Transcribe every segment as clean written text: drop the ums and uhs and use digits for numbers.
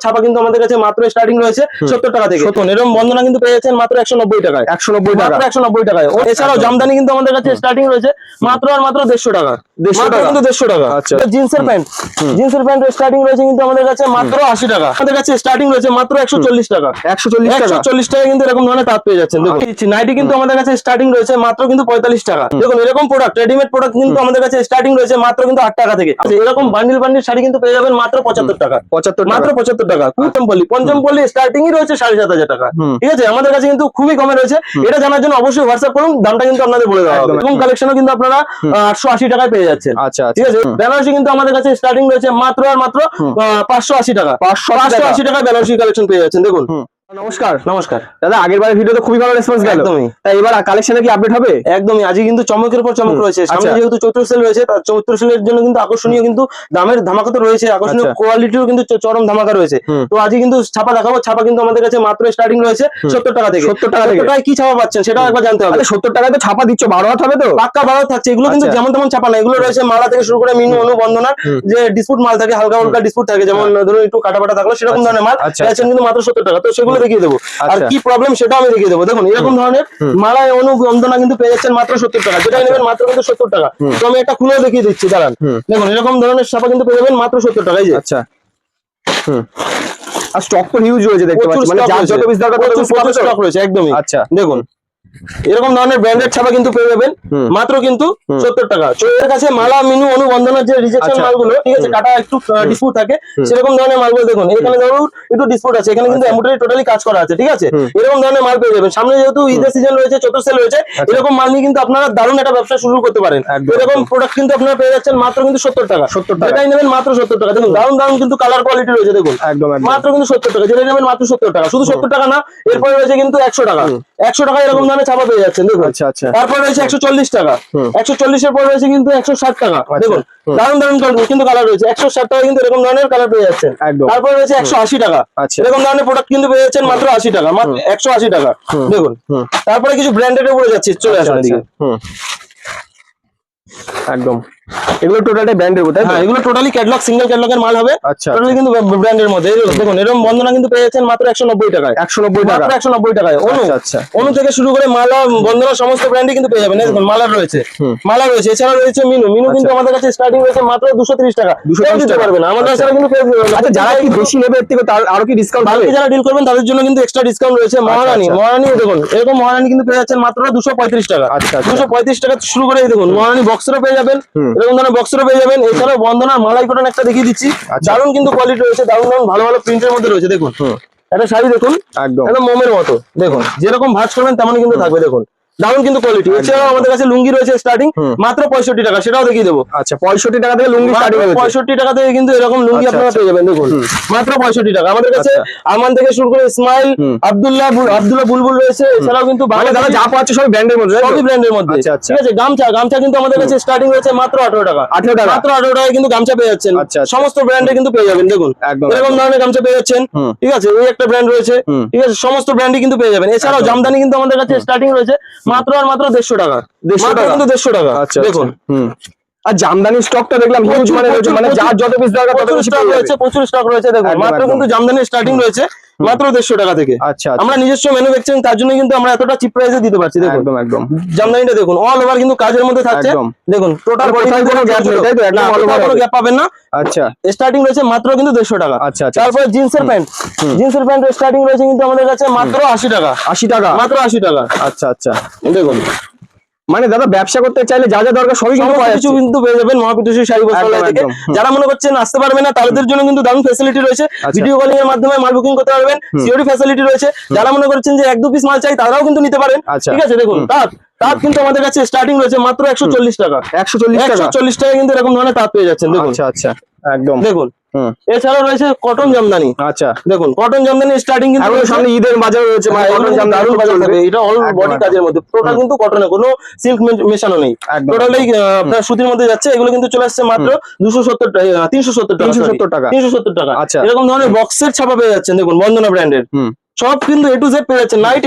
ছাপা কিন্তু আমাদের কাছে মাত্র স্টার্টিং রয়েছে 70 টাকা থেকে। এরকম বন্দনা কিন্তু পেয়ে যাচ্ছেন মাত্র 190 টাকায়। 190 টাকা, মাত্র 190 টাকায়। এছাড়াও জামদানি কিন্তু আমাদের কাছে স্টার্টিং রয়েছে মাত্র আর মাত্র 150 টাকা। 150 টাকা কিন্তু 150 টাকা। আচ্ছা। জিন্সের প্যান্ট স্টার্টিং রয়েছে কিন্তু আমাদের কাছে মাত্র 80 টাকা। আমাদের কাছে স্টার্টিং রয়েছে মাত্র 140 টাকা। 140 টাকা, 140 টাকা কিন্তু এরকম ধরনের তাঁত পেয়ে যাচ্ছেন। দেখুন নাইটি কিন্তু আমাদের কাছে স্টার্টিং রয়েছে মাত্র কিন্তু 45 টাকা। দেখুন এরকম প্রোডাক্ট রেডিমেড প্রোডাক্ট কিন্তু আমাদের কাছে স্টার্টিং রয়েছে মাত্র কিন্তু 8 টাকা থেকে। এরকম বান্ডিল বান্ডিল শাড়ি কিন্তু পেয়ে যাবেন মাত্র 75 টাকা। 75 মাত্র 75 টাকা। পঞ্চমপল্লী স্টার্টিংই রয়েছে 7500 টাকা। ঠিক আছে, আমাদের কাছে কিন্তু খুবই কমে রয়েছে। এটা জানার জন্য অবশ্যই হোয়াটসঅ্যাপ করুন, দামটা কিন্তু আপনাদের বলে দেওয়া হবে। এরকম কালেকশনও কিন্তু আপনারা 880 টাকায় পেয়ে যাচ্ছেন। আচ্ছা, ঠিক আছে। বেনারসি কিন্তু আমাদের কাছে স্টার্টিং রয়েছে মাত্র আর মাত্র 580 টাকা। 580 টাকা বেনারসি কালেকশন পেয়ে যাচ্ছেন। দেখুন নমস্কার। নমস্কার দাদা, আগের বারের ভিডিওতে খুবই ভালো রেসপন্স গেল, একদমই। তাই এবার কালেকশনে কি আপডেট হবে? একদমই, আজকে কিন্তু চমকের পর চমক রয়েছে। সামনে যেহেতু চৈত্র সেল রয়েছে, তার চৈত্র সেলের জন্য কিন্তু আকর্ষণীয় কিন্তু দামের ধামাকা তো রয়েছে, আকর্ষণীয় কোয়ালিটিও কিন্তু চরম ধামাকা রয়েছে। তো আজকে কিন্তু ছাপা দেখাবো। ছাপা কিন্তু আমাদের কাছে মাত্র স্টার্টিং রয়েছে 70 টাকা থেকে। 70 টাকা থেকে কি ছাপা পাচ্ছেন সেটাও একবার জানতে হবে। 70 টাকায় তো ছাপা দিচ্ছ, 12 হাত হবে তো? পাক্কা 12 থাকছে। এগুলো কিন্তু যেমন তেমন ছাপা না, এগুলো রয়েছে মালা থেকে শুরু করে মিনু অনুবন্ধনার যে ডিসপুট মাল থাকে, হালকা হালকা ডিসপুট থাকে, যেমন ধরুন একটু কাটাপাটা থাকলো সেরকম ধরনের মাল পেয়েছেন কিন্তু মাত্র 70 টাকা। তো সেগুলো দেখিয়ে দেবো, আর কি প্রবলেম সেটা আমি দেখিয়ে দেবো। দেখুন এরকম ধরনের মালায় অনুবন্ধনা কিন্তু পেয়ে যাচ্ছেন মাত্র 70 টাকা। যেটা নেবেন মাত্র কিন্তু 70 টাকা। তো আমি একটা খুলে দেখিয়ে দিচ্ছি, দাঁড়ান। দেখুন এরকম ধরনের ছাপা কিন্তু পেয়ে যাবেন মাত্র 70 টাকা। এই যে আচ্ছা, আর স্টক তো হিউজ রয়েছে দেখতে পাচ্ছি, মানে যার যত পিস দরকার তত পিস স্টক রয়েছে। একদমই। আচ্ছা, দেখুন এরকম ধরনের ব্র্যান্ডেড ছাপা কিন্তু পেয়ে যাবেন মাত্র কিন্তু 70 টাকা। এর কাছে মালা মিনু অনুবন্ধনার যে রিজেকশন মালগুলো, ঠিক আছে, কাটা একটু ডিসপুট থাকে, সেরকম ধরনের মালগুলো দেখুন এখানে ধরুন একটু ডিসপুট আছে, এখানে কিন্তু এমব্রয়ডারি টোটালি কাজ করা আছে। ঠিক আছে, এরকম ধরনের মাল পেয়ে যাবেন। সামনে যেহেতু ঈদের সিজন রয়েছে, চৈত্র সেল রয়েছে, এরকম মাল নিয়ে কিন্তু আপনারা দারুণ একটা ব্যবসা শুরু করতে পারেন। এরকম প্রোডাক্ট কিন্তু আপনারা পেয়ে যাচ্ছেন মাত্র কিন্তু 70 টাকা। 70 টাকা যেটাই নেবেন মাত্র 70 টাকা। দেখুন দারুণ দারুণ কিন্তু কালার কোয়ালিটি রয়েছে। দেখুন একদম মাত্র কিন্তু 70 টাকা। যেটা নেবেন মাত্র 70 টাকা। শুধু 70 টাকা না, এরপরে রয়েছে কিন্তু 100 টাকা। 100 টাকা এরকম ধরনের ছাপা পেয়ে যাচ্ছেন। দেখুন আচ্ছা আচ্ছা, তারপর রয়েছে 140 টাকা। 140 এর পর রয়েছে কিন্তু 160 টাকা। দেখুন দারুণ দারুণ কিন্তু কালার রয়েছে। 160 টাকা কিন্তু এরকম ধরনের কালার পেয়ে যাচ্ছেন। তারপর রয়েছে 180 টাকা। এরকম ধরনের প্রোডাক্ট কিন্তু পেয়ে যাচ্ছেন মাত্র 80 টাকা। মাত্র 180 টাকা। দেখুন তারপরে কিছু ব্র্যান্ডেড এর উপরে যাচ্ছে, চলে আসুন এদিকে। একদম এগুলো টোটালি ব্র্যান্ডের মধ্যে। হ্যাঁ, এগুলো টোটালি ক্যাটালগ, সিঙ্গেল ক্যাটালগের মাল হবে। আচ্ছা, টোটালি কিন্তু ব্র্যান্ডের মধ্যে। দেখুন এরকম বন্ধনা কিন্তু পেয়ে যাচ্ছেন মাত্র 190 টাকায়। 190 টাকা, মাত্র 190 টাকায়। আচ্ছা, অনু থেকে শুরু করে মালা বন্ধনা সমস্ত ব্র্যান্ডই কিন্তু পেয়ে যাবেন। দেখুন মালা রয়েছে, মালা রয়েছে। এছাড়া রয়েছে মিনু। মিনু কিন্তু আমাদের কাছে স্টার্টিং রয়েছে মাত্র 230 টাকা। 230 দিতে পারবেন না, আমাদের কাছে কিন্তু পেয়ে যাবেন। আচ্ছা, যারা কি বেশি নেবে এর থেকে তার আরো কি ডিসকাউন্ট হবে? যারা ডিল করবেন তাদের জন্য কিন্তু এক্সট্রা ডিসকাউন্ট রয়েছে। মহারানী, মহারানী দেখুন এরকম মহারানী কিন্তু পেয়ে যাচ্ছেন মাত্র 235 টাকা। 235 টাকা শুরু করে দেখুন মহারানী বক্সেরও পেয়ে যাবেন, এরকম ধরনের বক্সেরও পেয়ে যাবেন। এছাড়াও বন্ধনা মালাই কটন একটা দেখিয়ে দিচ্ছি, দারুণ কিন্তু কোয়ালিটি রয়েছে, দারুণ দারুণ ভালো ভালো প্রিন্টের মধ্যে রয়েছে। দেখুন একটা শাড়ি দেখুন একদম মোমের মতো। দেখুন যেরকম ভাঁজ করবেন তেমনই কিন্তু থাকবে। দেখুন দারুণ কিন্তু কোয়ালিটি। এছাড়াও আমাদের কাছে লুঙ্গি রয়েছে স্টার্টিং মাত্র 65 টাকা, সেটাও দেখিয়ে দেবো। আচ্ছা, 65 টাকা থেকে লুঙ্গি স্টার্টিং হচ্ছে। 65 টাকা থেকে কিন্তু এরকম লুঙ্গি আপনারা পেয়ে যাবেন। দেখুন মাত্র 65 টাকা। আমাদের কাছে আমান থেকে শুরু করে ইসমাইল, আব্দুল্লাহ বুলবুল রয়েছে। এছাড়াও কিন্তু দাদা যা পাচ্ছে সব ব্র্যান্ডের মধ্যে, সবই ব্র্যান্ডের মধ্যে। ঠিক আছে, গামছা কিন্তু আমাদের কাছে স্টার্টিং রয়েছে মাত্র 18 টাকা। 18 টাকা, মাত্র 18 টাকায় কিন্তু গামছা পেয়ে যাচ্ছেন। সমস্ত ব্র্যান্ডে কিন্তু পেয়ে যাবেন। দেখুন এরকম ধরনের গামছা পেয়ে যাচ্ছেন। ঠিক আছে, এই একটা ব্র্যান্ড রয়েছে। ঠিক আছে, সমস্ত ব্র্যান্ডই কিন্তু পেয়ে যাবেন। এছাড়াও জামদানি কিন্তু আমাদের কাছে স্টার্টিং রয়েছে মাত্র আর মাত্র 150 টাকা। 150 টাকা কিন্তু 150 টাকা। দেখুন আর জামদানি স্টকটা দেখলাম হিউজ, মানে যার যত পিস দরকার তত স্টক রয়েছে, প্রচুর স্টক রয়েছে। দেখুন মাত্র কিন্তু জামদানি স্টার্টিং রয়েছে মাত্র 150 টাকা থেকে। আচ্ছা, আমরা নিজস্ব ম্যানুফ্যাকচারিং, তার জন্য কিন্তু আমরা এতটা চিপ প্রাইসে দিতে পারছি। দেখুন একদম একদম জামদানিটা দেখুন অল ওভার কিন্তু কাজের মধ্যে থাকছে। দেখুন টোটাল কোনো গ্যাপ নেই, তাই তো? একদম অল ওভার, কোনো গ্যাপ পাবেন না। আচ্ছা, স্টার্টিং রয়েছে মাত্র কিন্তু 150 টাকা। আচ্ছা, তারপর জিন্সের প্যান্ট স্টার্টিং রয়েছে কিন্তু আমাদের কাছে মাত্র 80 টাকা। 80 টাকা, মাত্র 80 টাকা। আচ্ছা আচ্ছা, দেখুন মানে দাদা ব্যবসা করতে চাইলে যা যা দরকার সবই কিন্তু পেয়ে যাবেন মহাপিটুসি শাড়ি বস্ত্রালয় থেকে। যারা মনে করছেন আসতে পারবে না তাদের জন্য কিন্তু দারুণ ফ্যাসিলিটি রয়েছে। ভিডিও কলিং এর মাধ্যমে মাল বুকিং করতে পারবেন, সিওরি ফ্যাসিলিটি রয়েছে। যারা মনে করছেন যে 1-2 পিস মাল চাই তারাও কিন্তু নিতে পারেন। ঠিক আছে, দেখুন তাঁত কিন্তু আমাদের কাছে স্টার্টিং রয়েছে মাত্র 140 টাকা। 140 টাকা কিন্তু এরকম ধরনের তাঁত পেয়ে যাচ্ছেন। দেখুন আচ্ছা আচ্ছা, একদম দেখুন। এছাড়াও রয়েছে কটন জামদানি। আচ্ছা, দেখুন কটন জামদানি স্টার্টিং কিন্তু সামনে ঈদের বাজার রয়েছে। কটন জামদানি বাজার থাকে, এটা অল বডি কাজের মধ্যে। টোটাল কিন্তু কটনে কোনো সিল্ক মেশানো নেই, টোটালি আপনার সুতির মধ্যে যাচ্ছে। এগুলো কিন্তু চলে আসছে মাত্র 270 টাকা, 370 টাকা, 370 টাকা। আচ্ছা, এরকম ধরনের বক্সের ছাপা পেয়ে যাচ্ছেন। দেখুন বন্দনা ব্র্যান্ডের সব কিন্তু এ টু জেড পেয়ে যাচ্ছে।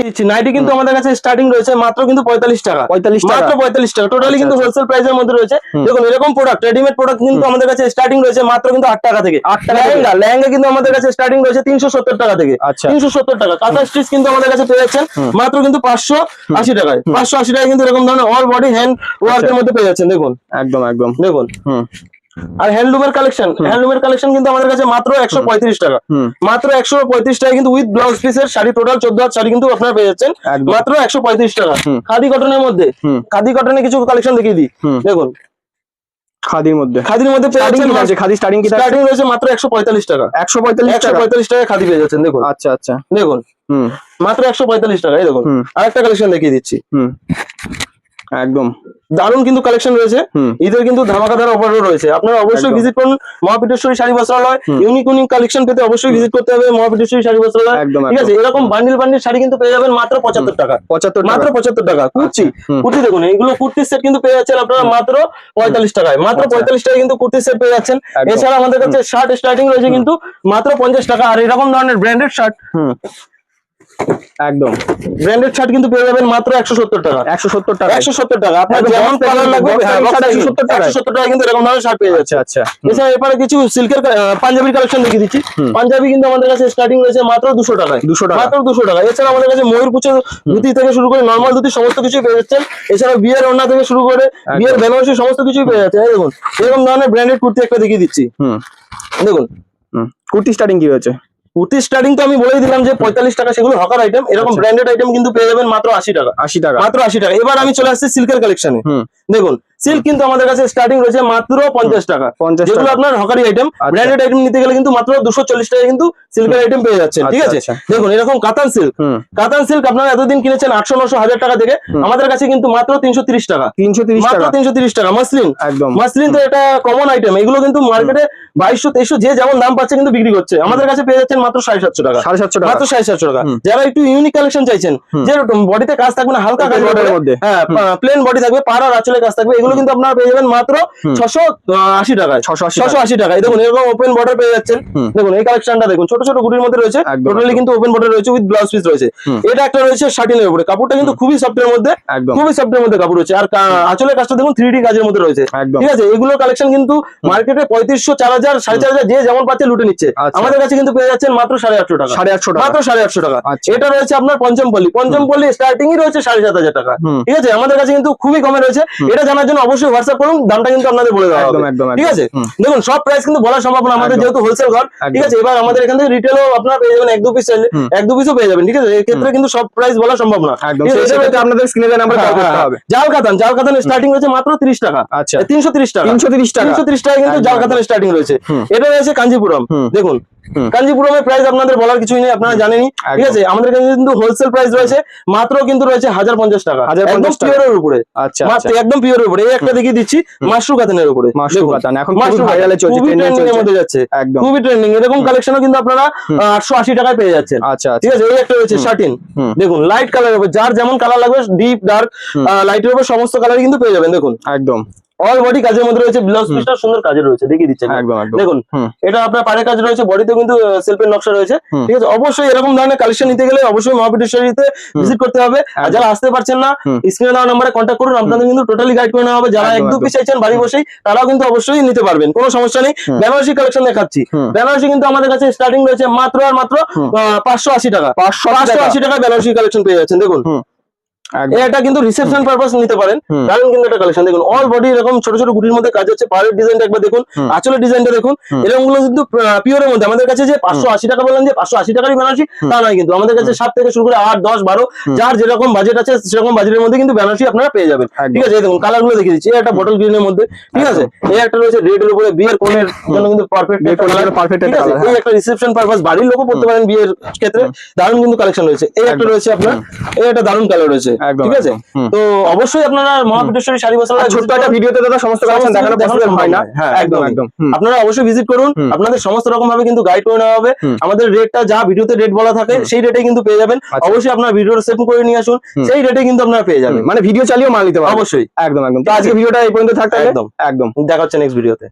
নাইটি কিন্তু আমাদের কাছে স্টার্টিং রয়েছে মাত্র কিন্তু 45 টাকা, 45 টাকা, মাত্র 45 টাকা টোটালি কিন্তু হোলসেল প্রাইসের মধ্যে রয়েছে। দেখুন এরকম প্রোডাক্ট, রেডিমেড প্রোডাক্ট কিন্তু আমাদের কাছে স্টার্টিং রয়েছে মাত্র কিন্তু 8 টাকা থেকে। লেহেঙ্গা কিন্তু আমাদের কাছে স্টার্টিং রয়েছে 370 টাকা থেকে। আচ্ছা। 370 টাকা। কাঁথা স্টিচ কিন্তু আমাদের কাছে পেয়ে যাচ্ছেন মাত্র কিন্তু 580 টাকায়। 580 টাকায় কিন্তু এরকম ধরনের অল বডি হ্যান্ড ওয়ার্কের মধ্যে পেয়ে যাচ্ছেন। দেখুন একদম দেখুন। আর হ্যান্ডলুমের কালেকশন কিন্তু আমাদের কাছে মাত্র 135 টাকা, মাত্র 135 টাকা কিন্তু উইথ ব্লাউজ পিসের শাড়ি, টোটাল 14 হাত শাড়ি কিন্তু আপনারা পেয়ে যাচ্ছেন মাত্র 135 টাকা। খাদি কটনের মধ্যে, খাদি কটনের কিছু কালেকশন দেখিয়ে দিই। দেখুন খাদির মধ্যে পেয়ে যাচ্ছেন খাদি স্টার্টিং রয়েছে মাত্র 145 টাকা। 145 টাকা খাদি পেয়ে যাচ্ছেন। দেখুন আচ্ছা আচ্ছা, দেখুন মাত্র 145 টাকা। এই দেখুন আরেকটা কালেকশন দেখিয়ে দিচ্ছি। একদম দারুণ কিন্তু কালেকশন রয়েছে। ঈদের কিন্তু ধামাকাদার অফারও রয়েছে। আপনারা অবশ্যই ভিজিট করুন মহাপীঠেশ্বরী শাড়ি বস্ত্রালয়। ইউনিক কালেকশন পেতে অবশ্যই ভিজিট করতে হবে মহাপীঠেশ্বরী শাড়ি বস্ত্রালয়। ঠিক আছে, এরকম বান্ডিল শাড়ি কিন্তু পেয়ে যাবেন মাত্র 75 টাকা, মাত্র 75 টাকা। কুর্তি দেখুন, এইগুলো কুর্তির সেট কিন্তু পেয়ে যাচ্ছেন আপনারা মাত্র 45 টাকায়, মাত্র 45 টাকায় কিন্তু কুর্তির সেট পেয়ে যাচ্ছেন। এছাড়া আমাদের কাছে শার্ট স্টার্টিং রয়েছে কিন্তু মাত্র 50 টাকা। আর এরকম ধরনের ব্র্যান্ডেড শার্ট, একদম ব্র্যান্ডেড শার্ট কিন্তু পেয়ে যাবেন মাত্র 170 টাকা। 170 টাকা, 170 টাকা। আপনার যেমন কালার লাগবে 170 টাকা কিন্তু এরকম ধরনের শার্ট পেয়ে যাচ্ছে। আচ্ছা, এছাড়া এরপরে কিছু সিল্কের পাঞ্জাবির কালেকশন দেখিয়ে দিচ্ছি। পাঞ্জাবি কিন্তু আমাদের কাছে স্টার্টিং রয়েছে মাত্র 200 টাকায়, 200 টাকা, মাত্র 200 টাকা। এছাড়া আমাদের কাছে ময়ূরপুচ্ছ ধুতি থেকে শুরু করে নরমাল ধুতি সমস্ত কিছুই পেয়ে যাচ্ছেন। এছাড়া বিয়ের ওড়না থেকে শুরু করে বিয়ের বেনারসি সমস্ত কিছুই পেয়ে যাচ্ছে। দেখুন এরকম ধরনের ব্র্যান্ডেড কুর্তি একটা দেখিয়ে দিচ্ছি। দেখুন কুর্তি স্টার্টিং কি হয়েছে? কুর্তি স্টার্টিং তো আমি বলেই দিলাম যে 45 টাকা, সেগুলো হকার আইটেম। এরকম ব্র্যান্ডেড আইটেম কিন্তু পেয়ে যাবেন মাত্র 80 টাকা, 80 টাকা, মাত্র 80 টাকা। এবার আমি চলে আসছি সিল্কের কালেকশনে। দেখুন সিল্ক কিন্তু আমাদের কাছে স্টার্টিং রয়েছে মাত্র 50 টাকা, যেগুলো আপনার হকারি আইটেম। ব্র্যান্ডেড আইটেম নিতে গেলে কিন্তু মাত্র 240 টাকা কিন্তু সিল্কের আইটেম পেয়ে যাচ্ছেন। ঠিক আছে, দেখুন এরকম কাতান সিল্ক আপনারা এতদিন কিনেছেন 800, 900, 1000 টাকা থেকে, আমাদের কাছে কিন্তু মাত্র 330 টাকা, 330 টাকা। মাসলিন তো এটা কমন আইটেম, এগুলো কিন্তু মার্কেটে 2200, 2300 যে যেমন দাম পাচ্ছে কিন্তু বিক্রি করছে। আমাদের কাছে পেয়ে যাচ্ছেন মাত্র 750 টাকা, 750 টাকা, মাত্র 750 টাকা। যারা একটু ইউনিক কালেকশন চাইছেন, যে বডিতে কাজ থাকবে না, হালকা কাজের মধ্যে, হ্যাঁ প্লেন বডি থাকবে, পাড় আর আঁচলে কাজ থাকবে, এগুলো কিন্তু আপনারা পেয়ে যাবেন মাত্র 680 টাকায়, 680 টাকায়। দেখুন এরকম ওপেন বর্ডার পেয়ে যাচ্ছেন। দেখুন এই কালেকশনটা দেখুন, ছোট ছোট গুটির মধ্যে রয়েছে, টোটালি কিন্তু ওপেন বর্ডার রয়েছে উইথ ব্লাউজ পিস রয়েছে। এটা একটা রয়েছে শাটিনের উপরে, কাপড়টা কিন্তু খুবই সফটের মধ্যে, খুবই সফটের মধ্যে কাপড় রয়েছে। আর আঁচলের কাজটা দেখুন 3D কাজের মধ্যে রয়েছে। ঠিক আছে, এগুলোর কালেকশন কিন্তু মার্কেটে 3500, 4000, 4500 যে যেমন পাচ্ছে লুটে নিচ্ছে। আমাদের কাছে কিন্তু পেয়ে যাচ্ছেন মাত্র 850 টাকা, 850 টাকা, মাত্র 850 টাকা। এটা রয়েছে আপনার পঞ্চমপল্লী স্টার্টিং ই রয়েছে 7500 টাকা। ঠিক আছে, আমাদের কাছে কিন্তু খুবই কমে রয়েছে। এটা জানার জন্য অবশ্যই হোয়াটসঅ্যাপ করুন, দামটা কিন্তু আপনাদের বলে দেওয়া হবে। ঠিক আছে, দেখুন সব প্রাইস কিন্তু বলা সম্ভব না, আমাদের যেহেতু হোলসেল ঘর। ঠিক আছে, এবার আমাদের এখান থেকে রিটেলও আপনারা পেয়ে যাবেন, 1-2 পিস চাইলে 1-2 পিসও পেয়ে যাবেন। ঠিক আছে, এই ক্ষেত্রে কিন্তু সব প্রাইস বলা সম্ভব না। আপনাদের স্ক্রিনে দেন, আমরা কল করতে হবে। জাল কাতান স্টার্টিং রয়েছে মাত্র 30 টাকা, আচ্ছা 330 টাকা, 330 টাকা কিন্তু জাল কাতান স্টার্টিং রয়েছে। এটা রয়েছে কাঞ্জিপুরম। দেখুন কাঞ্জিপুরমের প্রাইস আপনাদের বলার কিছুই নেই, আপনারা জানেনই। ঠিক আছে, আমাদের কাছে কিন্তু হোলসেল প্রাইস রয়েছে মাত্র কিন্তু রয়েছে 1050 টাকা, একদম পিওরের উপরে। আচ্ছা, একদম পিওরের উপরে। এই একটা দেখিয়ে দিচ্ছি মাশরু কাতানের উপরে। মাশরু কাতান এখন খুবই ভাইরালে চলছে, ট্রেন্ডিং এর মধ্যে যাচ্ছে, খুবই ট্রেন্ডিং। এরকম কালেকশনও কিন্তু আপনারা 880 টাকায় পেয়ে যাচ্ছেন। আচ্ছা, ঠিক আছে। এই একটা রয়েছে শাটিন, দেখুন লাইট কালারের উপর, যার যেমন কালার লাগবে, ডিপ ডার্ক লাইটের উপর সমস্ত কালারই কিন্তু পেয়ে যাবেন। দেখুন একদম অল বডি কাজের মধ্যে রয়েছে, ব্লাউজ পিসটা সুন্দর কাজের রয়েছে, দেখিয়ে দিচ্ছেন। দেখুন এটা আপনার পাড়ে কাজ রয়েছে, বডিতে কিন্তু সেলফের নকশা রয়েছে। ঠিক আছে, অবশ্যই এরকম ধরনের কালেকশন নিতে গেলে অবশ্যই মহাপীঠেশ্বরীতে ভিজিট করতে হবে। আর যারা আসতে পারছেন না, স্ক্রিনে দেওয়া নম্বরে কন্ট্যাক্ট করুন, আপনাদের কিন্তু টোটালি গাইড করে নেওয়া হবে। যারা 1-2 পিস চাইছেন বাড়ি বসেই, তারাও কিন্তু অবশ্যই নিতে পারবেন, কোনো সমস্যা নেই। বেনারসি কালেকশন দেখাচ্ছি। বেনারসি কিন্তু আমাদের কাছে স্টার্টিং রয়েছে মাত্র আর মাত্র 580 টাকা, 580 টাকা বেনারসি কালেকশন পেয়ে যাচ্ছেন। দেখুন এটা কিন্তু রিসেপশন পারপাস নিতে পারেন, কারণ কিন্তু একটা কালেকশন দেখুন অল বডি এরকম ছোট ছোট গুটির মধ্যে কাজ হচ্ছে। পাড়ের ডিজাইনটা একবার দেখুন, আঁচলের ডিজাইনটা দেখুন, এরকম গুলো কিন্তু পিওরের মধ্যে। আমাদের কাছে যে 580 টাকা বললেন যে 580 টাকারই বেনারসি, তা নয় কিন্তু। আমাদের কাছে 7 থেকে শুরু করে 8, 10, 12 যার যেরকম বাজেট আছে সেরকম বাজেটের মধ্যে কিন্তু বেনারসি আপনারা পেয়ে যাবেন। ঠিক আছে, দেখুন কালার গুলো দেখিয়ে দিচ্ছি। একটা বটল গ্রিনের মধ্যে, ঠিক আছে, এই একটা রয়েছে রেড এর উপরে, বিয়ের কোণের জন্য কিন্তু পারফেক্ট। এই একটা রিসেপশন পারপাস, বাড়ির লোকও পড়তে পারেন বিয়ের ক্ষেত্রে, দারুণ কিন্তু কালেকশন রয়েছে। এই একটা রয়েছে আপনার, এই একটা দারুণ কালার রয়েছে। ঠিক আছে, তো অবশ্যই আপনারা মহাপীঠেশ্বরী শাড়ি বস্ত্রালয়, ছোট্ট একটা ভিডিওতে দাদা সমস্ত কালেকশন দেখানো পসিবল হয় না। হ্যাঁ, একদম আপনারা অবশ্যই ভিজিট করুন, আপনাদের সমস্ত রকম ভাবে কিন্তু গাইড করে নেওয়া হবে। আমাদের রেটটা যা ভিডিওতে রেট বলা থাকে সেই রেটে কিন্তু পেয়ে যাবেন। অবশ্যই আপনারা ভিডিওটা সেভ করে নিয়ে আসুন, সেই রেটে কিন্তু আপনারা পেয়ে যাবেন। মানে ভিডিও চালিয়েও মাল নিতে পারবেন। অবশ্যই, একদম। তো আজকে ভিডিওটা এই পর্যন্ত থাকতে, একদম দেখা হচ্ছে নেক্সট ভিডিওতে।